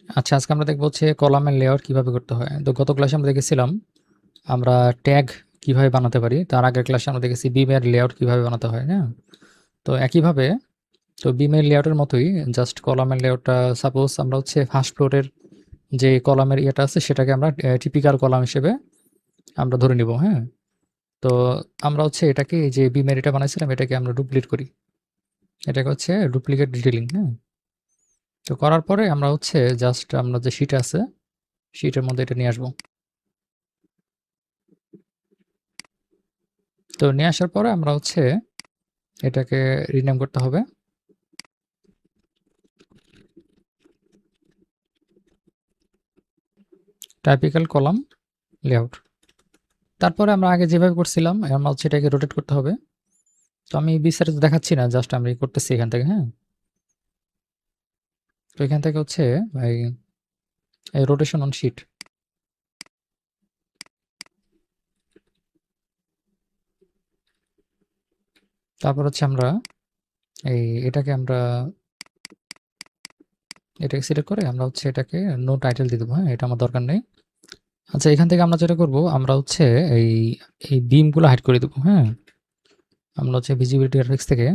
আচ্ছা, আজকে আমরা দেখব হচ্ছে কলামের লেআউট কিভাবে করতে হয়। তো গত ক্লাসে আমরা দেখেছিলাম আমরা ট্যাগ কিভাবে বানাতে পারি। তার আগের ক্লাসে আমরা দেখেছি বিমের লেআউট কিভাবে বানাতে হয়, হ্যাঁ? তো একইভাবে বিমের লেআউটের মতোই জাস্ট কলামের লেআউটটা সাপোজ আমরা হচ্ছে ফার্স্ট ফ্লোরের যে কলামের ইয়েটা আছে সেটাকে আমরা টিপিক্যাল কলাম হিসেবে আমরা ধরে নিব, হ্যাঁ? তো আমরা হচ্ছে এটাকে এই যে বিমের এটা বানাইছিলাম এটাকে আমরা ডুপ্লিকেট করি। এটাকে হচ্ছে ডুপ্লিকেট ডিটেইলিং, হ্যাঁ? তো করার পরে আমরা হচ্ছে জাস্ট আমরা যে শীট আছে, শীটের মধ্যে এটা নিয়ে আসবো। তো নিয়ে আসার পরে আমরা হচ্ছে এটাকে রিনেম করতে হবে। Typical column layout. তারপরে আমরা আগে যেভাবে করছিলাম আমরা হচ্ছে এটাকে রোটেট করতে হবে। তো আমি বিস্তারিত দেখাচ্ছি না, জাস্ট আমি করতেছি এখান থেকে, হ্যাঁ? তো এখান থেকে হচ্ছে এই রোটেশন অন শিট। তারপর হচ্ছে আমরা এটাকে এটাকে সিলেক্ট করে আমরা হচ্ছে এটাকে নো টাইটেল দিয়ে দেবো, হ্যাঁ? এটা আমার দরকার নেই। আচ্ছা, এখান থেকে আমরা যেটা করব আমরা হচ্ছে এই এই বিমগুলো হাইড করে দেবো, হ্যাঁ? আমরা হচ্ছে ভিজিবিলিটি গ্রাফিক্স থেকে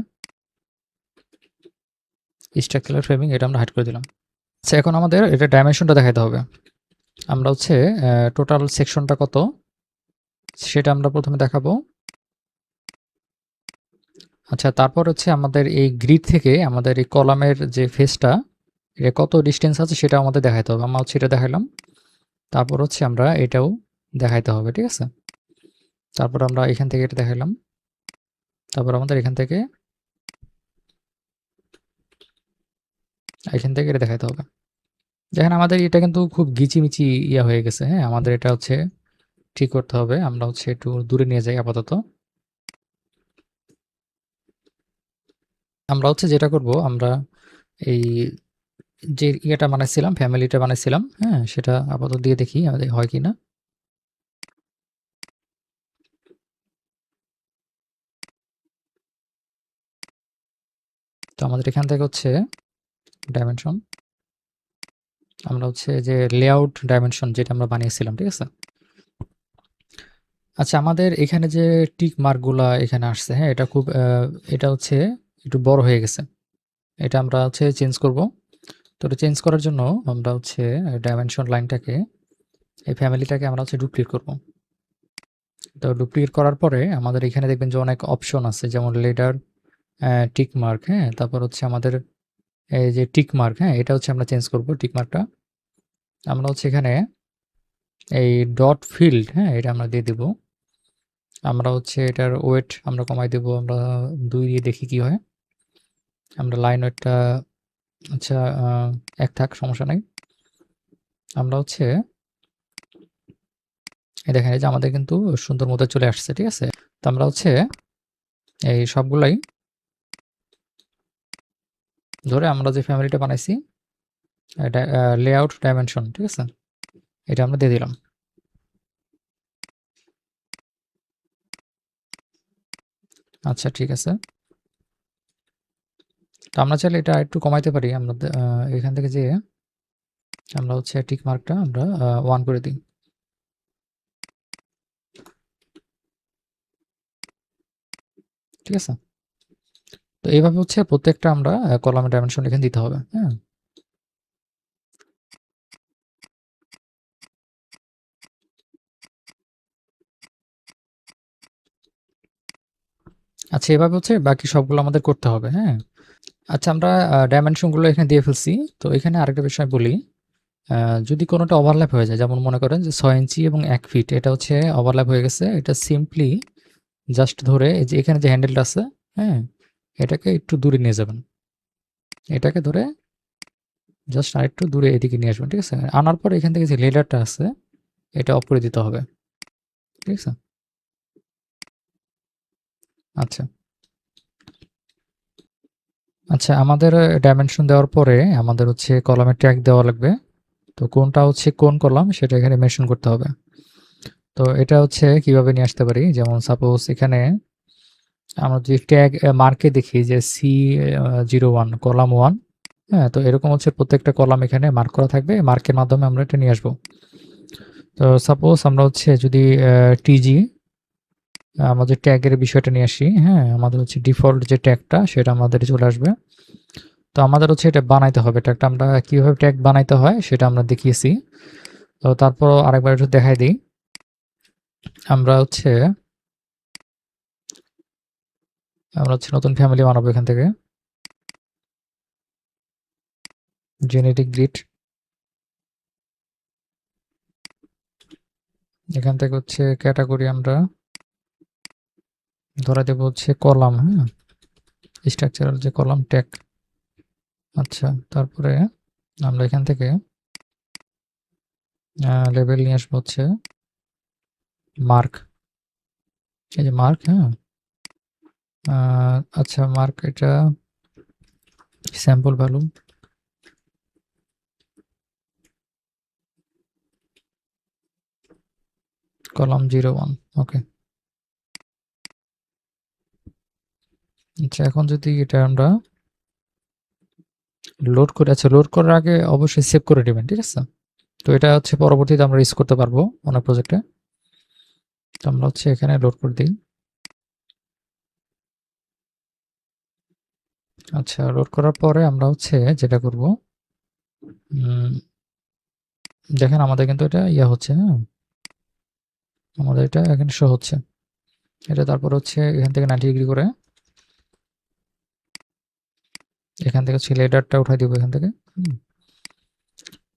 স্ট্রাকচারাল ফ্রেমিং এটা আমরা হাইড করে দিলাম। আচ্ছা, এখন আমাদের এটা ডাইমেনশনটা দেখাতে হবে। আমরা হচ্ছে টোটাল সেকশনটা কত সেটা আমরা প্রথমে দেখাবো। আচ্ছা, তারপর হচ্ছে আমাদের এই গ্রিড থেকে আমাদের এই কলামের যে ফেসটা এটা কত ডিস্টেন্স আছে সেটা আমাদের দেখাইতে হবে। আমরা হচ্ছে এটা দেখাইলাম। তারপর হচ্ছে আমরা এটাও দেখাইতে হবে, ঠিক আছে? তারপর আমরা এখান থেকে এটা দেখাইলাম। তারপর আমাদের এখান থেকে এটা দেখাইতে হবে। দেখেন আমাদের এটা কিন্তু খুব গিচিমিচি ইয়া হয়ে গেছে, হ্যাঁ? আমাদের এটা হচ্ছে ঠিক করতে হবে। আমরা হচ্ছে একটু দূরে নিয়ে যাই আপাতত। আমরা হচ্ছে যেটা করব আমরা এই যে ইয়েটা বানাইছিলাম, ফ্যামিলিটা বানাইছিলাম, হ্যাঁ? সেটা আপাতত দিয়ে দেখি আমাদের হয় কিনা। তো আমাদের এখান থেকে হচ্ছে ডাইমেনশন আমরা হচ্ছে যে লেআউট ডাইমেনশন যেটা আমরা বানিয়েছিলাম, ঠিক আছে? আচ্ছা, আমাদের এখানে যে টিক মার্কগুলা এখানে আসছে, হ্যাঁ? এটা খুব এটা হচ্ছে একটু বড় হয়ে গেছে। এটা আমরা হচ্ছে চেঞ্জ করব। তো এটা চেঞ্জ করার জন্য আমরা হচ্ছে ডাইমেনশন লাইনটাকে এই ফ্যামিলিটাকে আমরা হচ্ছে ডুপ্লিকেট করব। তো ডুপ্লিকেট করার পরে আমাদের এখানে দেখবেন যে অনেক অপশন আছে, যেমন লেডার, টিক মার্ক, হ্যাঁ? তারপর হচ্ছে আমাদের এই যে টিক মার্ক, হ্যাঁ? এটা হচ্ছে আমরা চেঞ্জ করব টিক মার্কটা। আমরা হচ্ছে এখানে এই ডট ফিল্ড, হ্যাঁ? এটা আমরা দিয়ে দিব। আমরা হচ্ছে এটার ওয়েট আমরা কমাই দেব। আমরা 2 দিয়ে দেখি কি হয়। আমরা লাইন ওয়েটটা আচ্ছা 1 থাক, সমস্যা নাই। আমরা হচ্ছে এই দেখেন এই যে আমাদের কিন্তু সুন্দর মতো চলে আসছে, ঠিক আছে? তো আমরা হচ্ছে এই সবগুলাই ধরে আমরা যে ফ্যামিলিটা বানাইছি এটা লেআউট ডাইমেনশন, ঠিক আছে? এটা আমরা দিয়ে দিলাম। আচ্ছা, ঠিক আছে। তো আমরা চাইলে এটা একটু কমাইতে পারি। আমরা এখান থেকে যেয়ে আমরা হচ্ছে টিক মার্কটা আমরা 1 করে দিই। ঠিক আছে? তো এইভাবে হচ্ছে প্রত্যেকটা আমরা কলামের ডাইমেনশন এখানে দিতে হবে, হ্যাঁ? আচ্ছা, এভাবে হচ্ছে বাকি সবগুলো আমাদের করতে হবে, হ্যাঁ? আচ্ছা, আমরা ডাইমেনশনগুলো এখানে দিয়ে ফেলছি। তো এখানে আরেকটা বিষয় বলি, যদি কোনোটা ওভারল্যাপ হয়ে যায়, যেমন মনে করেন যে 6 ইঞ্চি এবং 1 ফিট এটা হচ্ছে ওভারল্যাপ হয়ে গেছে, এটা সিম্পলি জাস্ট ধরে এই যে এখানে যে হ্যান্ডেলটা আছে, হ্যাঁ? এটাকে একটু দূরে নিয়ে যাবেন। এটাকে ধরে জাস্ট আরেকটু দূরে এদিকে নিয়ে আসবেন, ঠিক আছে? আনার পরে এখান থেকে যে লেয়ারটা আছে এটা অফ করে দিতে হবে, ঠিক আছে? আচ্ছা। আচ্ছা, আমাদের ডাইমেনশন দেওয়ার পরে আমাদের হচ্ছে কলামের ট্যাগ দেওয়া লাগবে। তো কোনটা হচ্ছে কোন কলাম সেটা এখানে মেনশন করতে হবে। তো এটা হচ্ছে কিভাবে নিয়ে আসতে পারি, যেমন সাপোজ এখানে আমরা যদি ট্যাগ মার্কে দেখি যে C01 কলাম 1, হ্যাঁ, তো এরকম হচ্ছে প্রত্যেকটা কলাম এখানে মার্ক করা থাকবে। মার্কের মাধ্যমে আমরা এটা নিয়ে আসবো। তো সাপোজ আমরা হচ্ছে যদি টিজি আমাদের ট্যাগের বিষয়টা নিয়ে আসি, হ্যাঁ, আমাদের হচ্ছে ডিফল্ট যে ট্যাগটা সেটা আমাদের চলে আসবে। তো আমাদের হচ্ছে এটা বানাইতে হবে, ট্যাগটা আমরা কিভাবে ট্যাগ বানাইতে হয় সেটা আমরা দেখিয়েছি। তো তারপর আরেকবার একটু দেখাই দিই। আমরা হচ্ছে নতুন ফ্যামিলি বানাবো এখান থেকে, জেনেটিক গ্রিড। এখান থেকে হচ্ছে ক্যাটাগরি আমরা ধরা দেব হচ্ছে কলাম, হ্যাঁ, স্ট্রাকচারাল যে কলাম ট্যাগ। আচ্ছা, তারপরে আমরা এখান থেকে লেবেল নিয়ে আসবো হচ্ছে মার্ক, এই যে মার্ক, হ্যাঁ। আচ্ছা, মার্ক এটা স্যাম্পল ভ্যালু, কলাম 01, ওকে। আচ্ছা, এখন যদি এটা আমরা লোড করে, আচ্ছা লোড করার আগে অবশ্যই সেভ করে নেবেন, ঠিক আছে? তো এটা হচ্ছে পরবর্তীতে আমরা ইউজ করতে পারবো অনেক প্রজেক্টে। তো আমরা হচ্ছে এখানে লোড করে দিই। আচ্ছা, লোড করার পরে আমরা হচ্ছে যেটা করব, দেখেন আমাদের কিন্তু এটা ইয়া হচ্ছে, হ্যাঁ, আমাদের এটা এখানে শো হচ্ছে। এটা তারপর হচ্ছে এখান থেকে 90 ডিগ্রি করে এখান থেকে হচ্ছে লেডারটা উঠাই দিব এখান থেকে।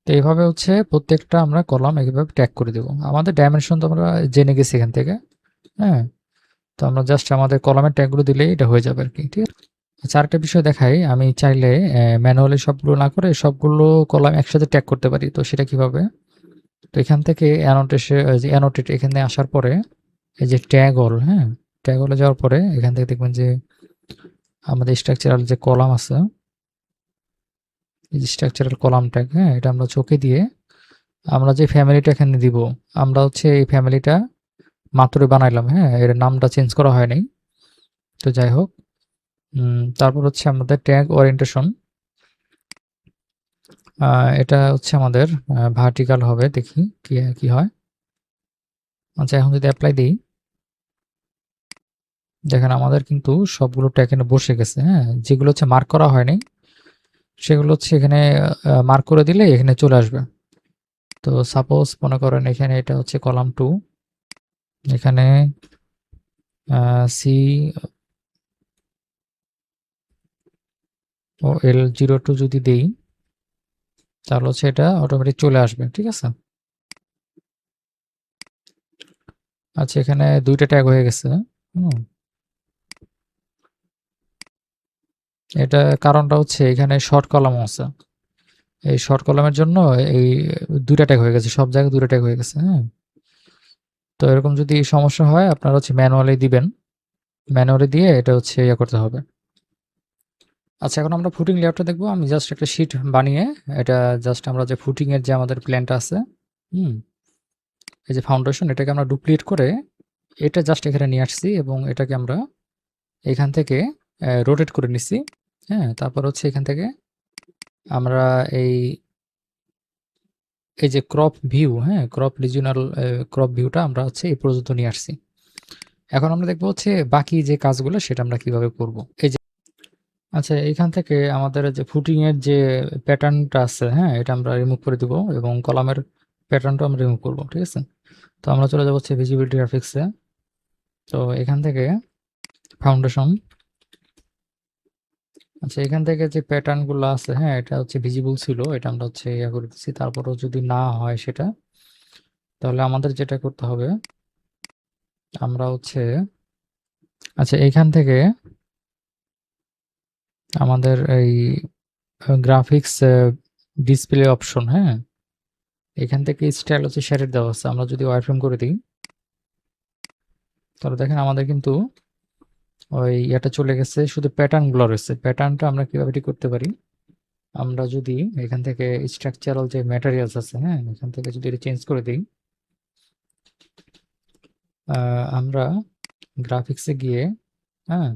তো এইভাবে হচ্ছে প্রত্যেকটা আমরা কলাম এইভাবে ট্যাগ করে দেব। আমাদের ডাইমেনশন তো আমরা জেনে গেছি এখান থেকে, হ্যাঁ। তো আমরা জাস্ট আমাদের কলামের ট্যাগগুলো দিলেই এটা হয়ে যাবে আর কি, ঠিক আছে? আচ্ছা, আরেকটা বিষয় দেখাই, আমি চাইলে ম্যানুয়ালি সবগুলো না করে সবগুলো কলাম একসাথে ট্যাগ করতে পারি। তো সেটা কিভাবে? তো এখান থেকে অ্যানোটেট এখানে আসার পরে এই যে ট্যাগ অল, হ্যাঁ, ট্যাগ অলে যাওয়ার পরে এখান থেকে দেখবেন যে আমাদের স্ট্রাকচারাল যে কলাম আছে, এই যে স্ট্রাকচারাল কলাম ট্যাগ, হ্যাঁ, এটা আমরা চোখে দিয়ে আমরা যে ফ্যামিলিটা এখানে দিব, আমরা হচ্ছে এই ফ্যামিলিটা মাত্রই বানাইলাম, হ্যাঁ, এর নামটা চেঞ্জ করা হয় নাই। তো যাই হোক, তারপর হচ্ছে আমাদের ট্যাগ ওরিয়েন্টেশন, এটা হচ্ছে আমাদের ভার্টিক্যাল হবে, দেখি কি কি হয়। আচ্ছা, এখন যদি অ্যাপ্লাই দিই, দেখেন আমাদের কিন্তু সবগুলো ট্যাগ এখানে বসে গেছে, হ্যাঁ, যেগুলো হচ্ছে মার্ক করা হয়নি সেগুলো হচ্ছে এখানে মার্ক করে দিলে এখানে চলে আসবে। তো সাপোজ মনে করেন এখানে এটা হচ্ছে কলাম 2, এখানে সি ও L02 যদি দেই তাহলে হচ্ছে এটা অটোমেটিক চলে আসবে, ঠিক আছে? আচ্ছা, এখানে 2টা ট্যাগ হয়ে গেছে। এটা কারণটা হচ্ছে এখানে শর্ট কলাম আছে, এই শর্ট কলামের জন্য এই 2টা ট্যাগ হয়ে গেছে, সব জায়গায় 2টা ট্যাগ হয়ে গেছে, হ্যাঁ। তো এরকম যদি সমস্যা হয় আপনারা হচ্ছে ম্যানুয়ালি দিবেন, ম্যানুয়ালি দিয়ে এটা হচ্ছে ইয়ে করতে হবে। আচ্ছা, এখন আমরা ফুটিং লেআউটটা দেখবো। আমি জাস্ট একটা শিট বানিয়ে এটা জাস্ট আমরা যে ফুটিং এর যে আমাদের প্ল্যানটা আছে, হুম, এই যে ফাউন্ডেশন, এটাকে আমরা ডুপ্লিকেট করে এটা জাস্ট এখানে নিয়ে আসছি এবং এটাকে আমরা এখান থেকে রোটেট করে নিচ্ছি, হ্যাঁ। তারপর হচ্ছে এখান থেকে আমরা এই এই যে ক্রপ ভিউ, হ্যাঁ, ক্রপ রিজিওনাল ক্রপ ভিউটা আমরা হচ্ছে এই পর্যন্ত নিয়ে আসছি। এখন আমরা দেখবো হচ্ছে বাকি যে কাজগুলো সেটা আমরা কিভাবে করব। এই যে আচ্ছা, এখান থেকে আমাদের যে ফুটিং এর যে প্যাটার্নটা আছে, হ্যাঁ, এটা আমরা রিমুভ করে দিব এবং কলামের প্যাটার্নটা আমরা রিমুভ করব, ঠিক আছে? তো আমরা চলে যাবো হচ্ছে ভিজিবিলিটি গ্রাফিক্সে। তো এখান থেকে ফাউন্ডেশন, আচ্ছা, এখান থেকে যে প্যাটার্নগুলো আছে, হ্যাঁ, এটা হচ্ছে ভিজিবল ছিল, এটা আমরা হচ্ছে ইয়া করে দিচ্ছি। তারপরও যদি না হয় সেটা, তাহলে আমাদের যেটা করতে হবে, আমরা হচ্ছে আচ্ছা এখান থেকে আমাদের এই গ্রাফিক্স ডিসপ্লে অপশন, হ্যাঁ, এখান থেকে স্টাইল হচ্ছে শেডেড দেওয়া আছে। আমরা যদি ওয়ারফ্রেম করে দিই তাহলে দেখেন আমাদের কিন্তু ওই ইয়েটা চলে গেছে, শুধু প্যাটার্নগুলো রয়েছে। প্যাটার্নটা আমরা কিভাবে ঠিক করতে পারি, আমরা যদি এখান থেকে স্ট্রাকচারাল যে ম্যাটেরিয়ালস আছে, হ্যাঁ, এখান থেকে যদি এটা চেঞ্জ করে দিই, আমরা গ্রাফিক্সে গিয়ে, হ্যাঁ,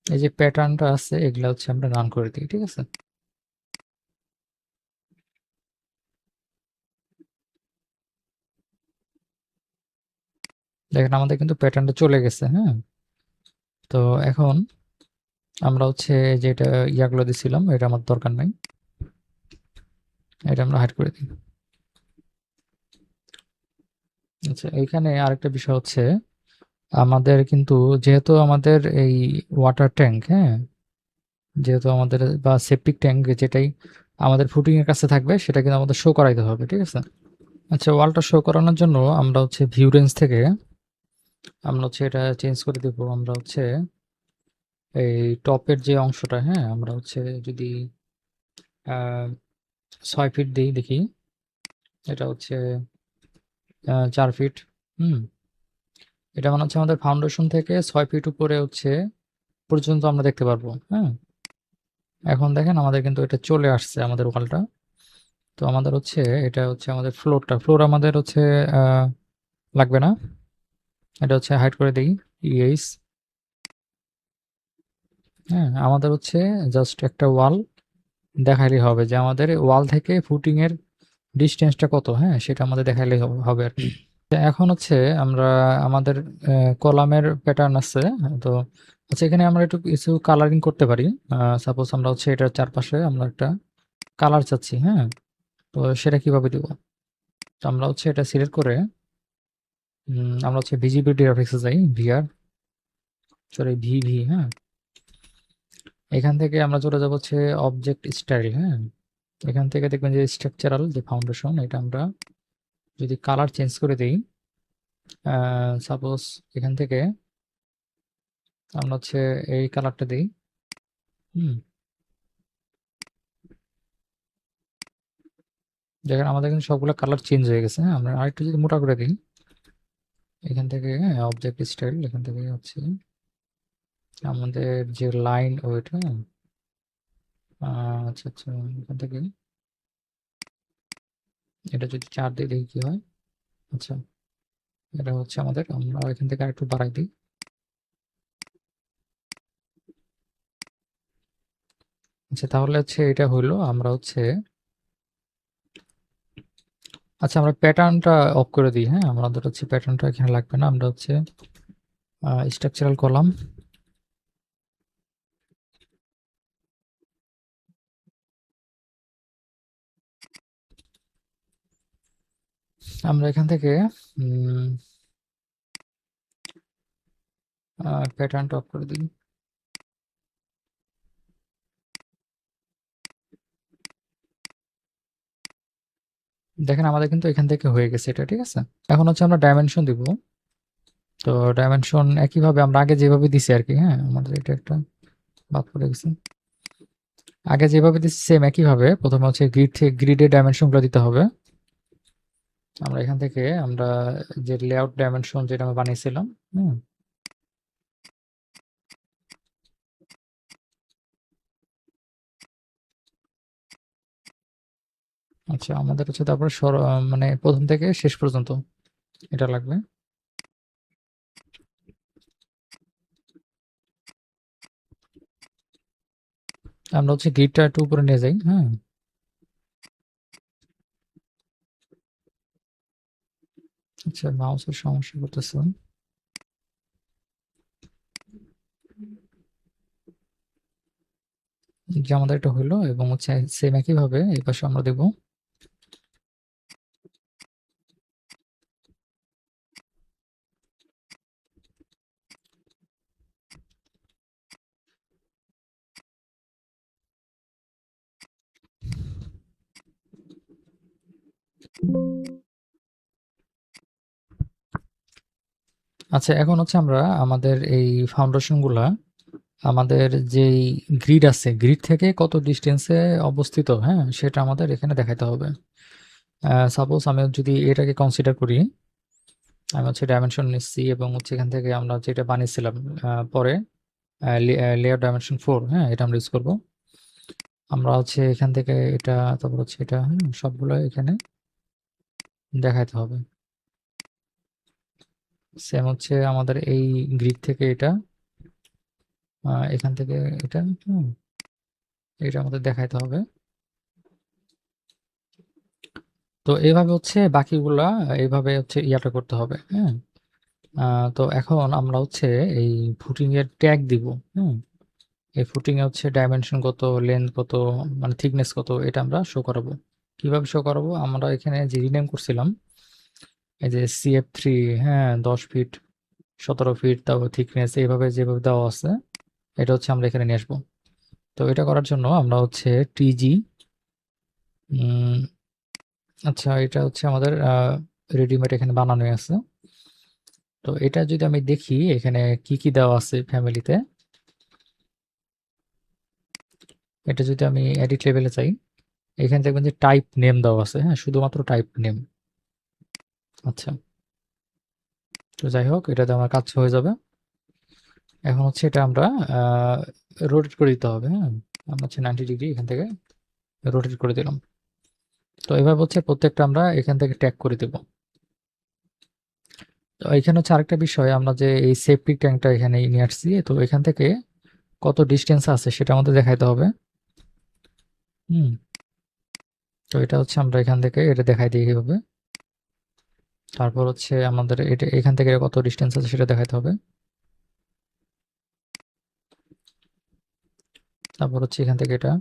এই যে প্যাটার্নটা আছে এগুলা হচ্ছে আমরা রান করে দিই, ঠিক আছে? দেখেন আমাদের কিন্তু প্যাটার্নটা চলে গেছে, হ্যাঁ? তো এখন আমরা হচ্ছে যেটা ইয়াগুলো দিছিলাম এটা আমার দরকার নাই, এটা আমরা হাইড করে দিই। আচ্ছা, এইখানে আরেকটা বিষয় হচ্ছে আমাদের কিন্তু যেহেতু আমাদের এই ওয়াটার ট্যাঙ্ক, হ্যাঁ, যেহেতু আমাদের বা সেপটিক ট্যাঙ্ক যেটাই আমাদের ফুটিং এর কাছে থাকবে সেটা কিন্তু আমাদের শো করাইতে হবে, ঠিক আছে? আচ্ছা, ওয়ালটা শো করানোর জন্য আমরা হচ্ছে ভিউ রেঞ্জ থেকে আমরা হচ্ছে এটা চেঞ্জ করে দেব। আমরা হচ্ছে এই টপের যে অংশটা, হ্যাঁ, আমরা হচ্ছে যদি 6 ফিট দিই, দেখি এটা হচ্ছে 4 ফিট। হুম, এটা মানে হচ্ছে আমাদের ফাউন্ডেশন থেকে 6 ফিট উপরে হচ্ছে পর্যন্ত আমরা দেখতে পারবো, হ্যাঁ। এখন দেখেন আমাদের কিন্তু এটা চলে আসছে আমাদের ওয়ালটা। তো আমাদের হচ্ছে এটা হচ্ছে আমাদের ফ্লোর আমাদের হচ্ছে লাগবে না, এটা হচ্ছে হাইড করে দিই ইএস। হ্যাঁ, আমাদের হচ্ছে জাস্ট একটা ওয়াল দেখাইলেই হবে যে আমাদের ওয়াল থেকে ফুটিং এর ডিসটেন্সটা কত, হ্যাঁ, সেটা আমাদের দেখাইলেই হবে আর কি। এখন হচ্ছে আমরা আমাদের কলামের প্যাটার্ন আছে। তো আচ্ছা, এখানে আমরা একটু কিছু কালারিং করতে পারি। সাপোজ আমরা হচ্ছে এটার চারপাশে আমরা একটা কালার চাচ্ছি, হ্যাঁ। তো সেটা কিভাবে দিব? তো আমরা হচ্ছে এটা সিলেক্ট করে আমরা হচ্ছে ভিজিবিলিটি গ্রাফিক্সে যাই, ভিআর, সরি ভিভি, হ্যাঁ। এখান থেকে আমরা চলে যাব হচ্ছে অবজেক্ট স্টাইল, হ্যাঁ। এখান থেকে দেখবেন যে স্ট্রাকচারাল যে ফাউন্ডেশন, এটা আমরা যদি কালার চেঞ্জ করে দিই, সাপোজ এখান থেকে আমরা হচ্ছে এই কালারটা দিই। হুম, দেখেন আমাদের কিন্তু সবগুলো কালার চেঞ্জ হয়ে গেছে, হ্যাঁ। আমরা আরেকটু যদি মোটা করে দিই, এখান থেকে অবজেক্ট স্টাইল, এখান থেকে হচ্ছে আমাদের যে লাইন ওইটা, আচ্ছা আচ্ছা, এখান থেকে এটা যদি 4 দিয়ে দেখি কি হয়। আচ্ছা, এটা হচ্ছে আমাদের, আমরা এখান থেকে আরেকটু বাড়াই দিই। আচ্ছা, তাহলে হচ্ছে এটা হইলো আমরা হচ্ছে, আচ্ছা আমরা প্যাটার্নটা অফ করে দিই, হ্যাঁ। আমাদের হচ্ছে প্যাটার্নটা এখানে লাগবে না, আমরা হচ্ছে স্ট্রাকচারাল কলাম, আমরা এখান থেকে প্যাটার্নটা অফ করে দিই। দেখেন আমাদের কিন্তু এখান থেকে হয়ে গেছে এটা, ঠিক আছে। এখন হচ্ছে আমরা ডাইমেনশন দিব। তো ডাইমেনশন একইভাবে আমরা আগে যেভাবে দিছি আর কি, হ্যাঁ। আমাদের এটা একটা বাদ পড়ে গেছে। আগে যেভাবে দিছি সেম একইভাবে প্রথমে হচ্ছে গ্রিড থেকে গ্রিডের ডাইমেনশনগুলো দিতে হবে। আমরা এখান থেকে আমরা যে লেআউট ডাইমেনশন যেটা আমরা বানিয়েছিলাম, হুম, আচ্ছা আমাদের হচ্ছে তারপরে মানে প্রথম থেকে শেষ পর্যন্ত এটা লাগবে। আমরা হচ্ছে গ্রিডটা একটু উপরে নিয়ে যাই, হ্যাঁ। আচ্ছা, মাউসের সমস্যা করতেছে। যে আমাদের এটা হলো এবং হচ্ছে সেম একইভাবে এই পাশে আমরা দেব। আচ্ছা, এখন হচ্ছে আমরা আমাদের এই ফাউন্ডেশন গুলা আমাদের যেই গ্রিড আছে গ্রিড থেকে কত ডিস্টেন্সে অবস্থিত, হ্যাঁ, সেটা আমাদের এখানে দেখাতে হবে। সাপোজ আমি যদি এটাকে কনসিডার করি, আমি হচ্ছে ডাইমেনশন নিচ্ছি এবং হচ্ছে এখান থেকে আমরা যেটা বানিয়েছিলাম পরে লেয়ার ডাইমেনশন 4, হ্যাঁ, এটা আমরা ইউজ করবো। আমরা হচ্ছে এখান থেকে এটা, তারপর হচ্ছে এটা, হ্যাঁ, সবগুলো এখানে দেখাতে হবে। সেম হচ্ছে আমাদের এই গ্রিড থেকে এটা, এখান থেকে এটা, এটা আমাদের দেখাইতে হবে। তো এইভাবে হচ্ছে বাকিগুলা এইভাবে হচ্ছে ইয়াটা করতে হবে, হ্যাঁ। তো এখন আমরা হচ্ছে এই ফুটিং এর ট্যাগ দিব। হুম, এই ফুটিং এ হচ্ছে ডাইমেনশন কত, লেন্থ কত, মানে থিকনেস কত, এটা আমরা শো করাবো। কিভাবে শো করাবো? আমরা এখানে যে রিনেম করছিলাম, এই যে CF3, হ্যাঁ, 10 ফিট, 17 ফিট, তারপর থিকনেস এইভাবে যেভাবে দেওয়া আছে, এটা হচ্ছে আমরা এখানে নিয়ে আসবো। তো এটা করার জন্য আমরা হচ্ছে টিজি, আচ্ছা, এটা হচ্ছে আমাদের রেডিমেড এখানে বানানোই আছে। তো এটা যদি আমি দেখি এখানে কি কি দেওয়া আছে ফ্যামিলিতে, এটা যদি আমি এডিট লেভেলে চাই, এখানে দেখবেন যে টাইপ নেম দেওয়া আছে, হ্যাঁ, শুধুমাত্র টাইপ নেম। আচ্ছা, তো যাই হোক, এটাতে আমার কাজ হয়ে যাবে। এখন হচ্ছে এটা আমরা রোটেট করে দিতে হবে, হ্যাঁ, আমরা হচ্ছে 90 ডিগ্রি এখান থেকে রোটেট করে দিলাম। তো এবার হচ্ছে প্রত্যেকটা আমরা এখান থেকে ট্যাগ করে দেব। তো এখানে হচ্ছে আরেকটা বিষয়, আমরা যে এই সেফটি ট্যাঙ্কটা এখানে নিয়ে আসছি, তো এখান থেকে কত ডিস্টেন্স আছে সেটা আমাদের দেখাইতে হবে। হুম, তো এটা হচ্ছে আমরা এখান থেকে এটা দেখাই দিই কিভাবে। তারপর হচ্ছে আমাদের এটা এখান থেকে কত ডিস্টেন্স আছে সেটা দেখাইতে হবে। তারপর হচ্ছে এখান থেকে এটা,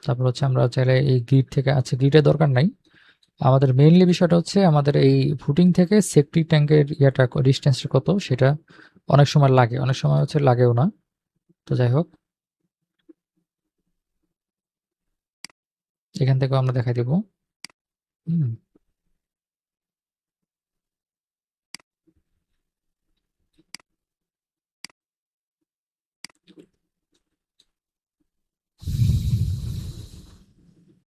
তারপর হচ্ছে আমরা চাইলে এই গ্রিড থেকে, আচ্ছা গ্রিডের দরকার নাই, আমাদের মেইনলি বিষয়টা হচ্ছে আমাদের এই ফুটিং থেকে সেফটি ট্যাঙ্কের ইয়াটা ডিস্টেন্সটা কত সেটা অনেক সময় লাগে, অনেক সময় হচ্ছে লাগেও না। তো যাই হোক, এখান থেকেও আমরা দেখাই দেব। হুম,